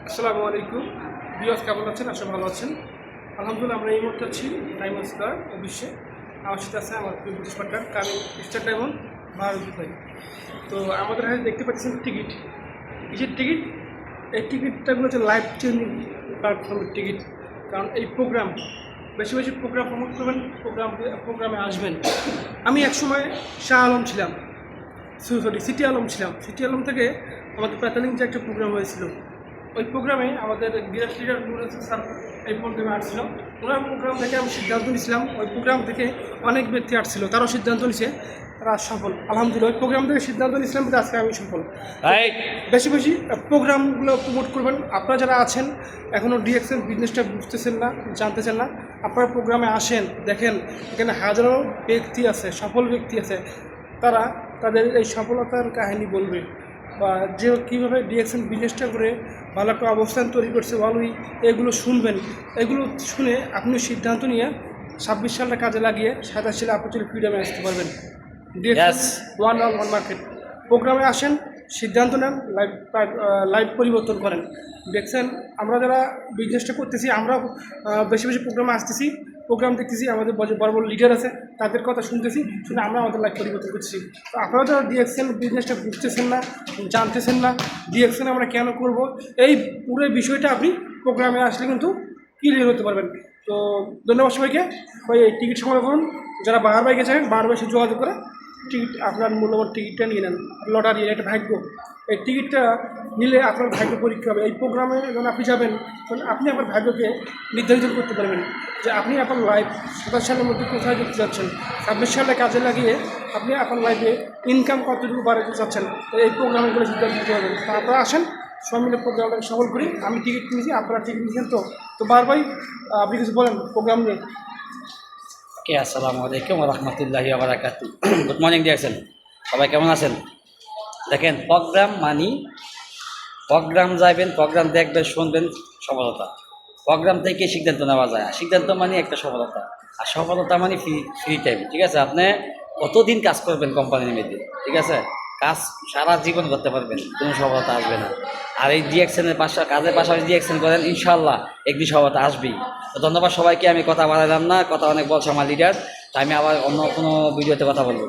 আসসালামু আলাইকুম বিয়স, কেমন আছেন? আশা ভালো আছেন। আলহামদুলিল্লাহ, আমরা এই মুহূর্তে আছি ডায়মন্ড স্টার অফিসে। আমার সাথে আছে আমার প্রিয় British partner coming star diamond Maruf ভাই। তো আমাদের হাতে দেখতে পাচ্ছেন টিকিট, কিসের টিকিট? এই টিকিটটাগুলো হচ্ছে লাইফ চেঞ্জিং প্ল্যাটফর্মের টিকিট। কারণ এই প্রোগ্রাম বেশি বেশি প্রোগ্রাম প্রমোট করবেন, প্রোগ্রামে আসবেন। আমি একসময় শাহ আলম ছিলাম, সরি সিটি আলম ছিলাম। সিটি আলম থেকে আমাদের প্যাতালিং যে একটা প্রোগ্রাম হয়েছিল, ওই প্রোগ্রামে আমাদের বিরাট লিডার নুর হোসেন স্যার এই প্রোগ্রামে আসছিল। ওনার প্রোগ্রাম থেকে আমি সিদ্ধান্ত নিয়েছিলাম, ওই প্রোগ্রাম থেকে অনেক ব্যক্তি আসছিল, তারাও সিদ্ধান্ত নিছে, তারা সফল আলহামদুলিল্লাহ। ওই প্রোগ্রাম থেকে সিদ্ধান্ত নিয়েছিলাম যে আজকে আমি সফল। বেশি বেশি প্রোগ্রামগুলো প্রমোট করবেন। আপনারা যারা আছেন এখনও ডিএক্সএল বিজনেসটা বুঝতেছেন না, জানতেছেন না, আপনারা প্রোগ্রামে আসেন, দেখেন এখানে হাজারো ব্যক্তি আছে, সফল ব্যক্তি আছে, তারা তাদের এই সফলতার কাহিনী বলবে, বা যে কীভাবে ডিএক্সএল বিজনেসটা করে ভালো একটা অবস্থান তৈরি করছে ভালোই, এগুলো শুনবেন। এগুলো শুনে আপনি সিদ্ধান্ত নিয়ে 26 সালটা কাজে লাগিয়ে 27 সালে আপনি চলে ফ্রিডমে আসতে পারবেন। DXL one on one market প্রোগ্রামে আসেন, সিদ্ধান্ত নেন, লাইফ পরিবর্তন করেন। দেখছেন আমরা যারা বিজনেসটা করতেছি, আমরা বেশি বেশি প্রোগ্রামে আসতেছি, প্রোগ্রাম দেখতেছি, আমাদের বড় বড় লিডার আছে, তাদের কথা শুনতেছি, শুনে আমরা আমাদের লাইফ পরিবর্তন করতেছি। তো আপনারা যারা ডিএক্সএল বিজনেসটা বুঝতেছেন না, জানতেছেন না, ডিএক্সএল আমরা কেন করব, এই পুরো বিষয়টা আপনি প্রোগ্রামে আসলে কিন্তু ক্লিয়ার হতে পারবেন। তো ধন্যবাদ সবাইকে। ভাই এই টিকিট সংগ্রহ করুন, যারা বাহার বাই গেছেন বাহার বাই যোগাযোগ করে টিকিট, আপনার মূল্যবান টিকিটটা নিয়ে নেন। লটারি, একটা ভাগ্য, এই টিকিটটা নিলে আপনার ভাগ্য পরীক্ষা হবে। এই প্রোগ্রামে যখন আপনি যাবেন তখন আপনি আপনার ভাগ্যকে নির্ধারিত করতে পারবেন যে আপনি আপনার লাইফ 27 সালের মধ্যে কোথায় যেতে যাচ্ছেন, 26 সালে কাজে লাগিয়ে আপনি আপনার লাইফে ইনকাম কতটুকু বাড়াতে চাচ্ছেন। তো এই প্রোগ্রামগুলো সিদ্ধান্ত নিতে পারবেন। তো আপনারা আসেন, সবাই মিলে প্রোগ্রামটাকে সফল করি। আমি টিকিট কিনেছি, আপনারা টিকিট নিয়েছেন। তো বারবার আপনি কিছু বলেন প্রোগ্রাম নিয়ে। ওকে, আসসালামু আলাইকুম রহমতুল্লাহি বারাকাতু। গুড মর্নিং দিয়েছেন সবাই, কেমন আছেন? দেখেন, প্রোগ্রাম যাইবেন, প্রোগ্রাম দেখবেন, শুনবেন, সফলতা। প্রোগ্রাম থেকে সিদ্ধান্ত নেওয়া যায়, সিদ্ধান্ত মানে একটা সফলতা, আর সফলতা মানে ফ্রি টাইম। ঠিক আছে, আপনি কতদিন কাজ করবেন কোম্পানির মধ্যে, ঠিক আছে, কাজ সারা জীবন করতে পারবেন, কোনো সফলতা আসবে না। আর এই ডিএক্সএনের কাজের পাশাপাশি ডিএক্সএন করেন, ইনশাল্লাহ একদিন সফলতা আসবেই। তো ধন্যবাদ সবাইকে। আমি কথা বাড়ালাম না, কথা অনেক বলছে আমার লিডার, তাই আমি আবার অন্য কোনো ভিডিওতে কথা বলবো।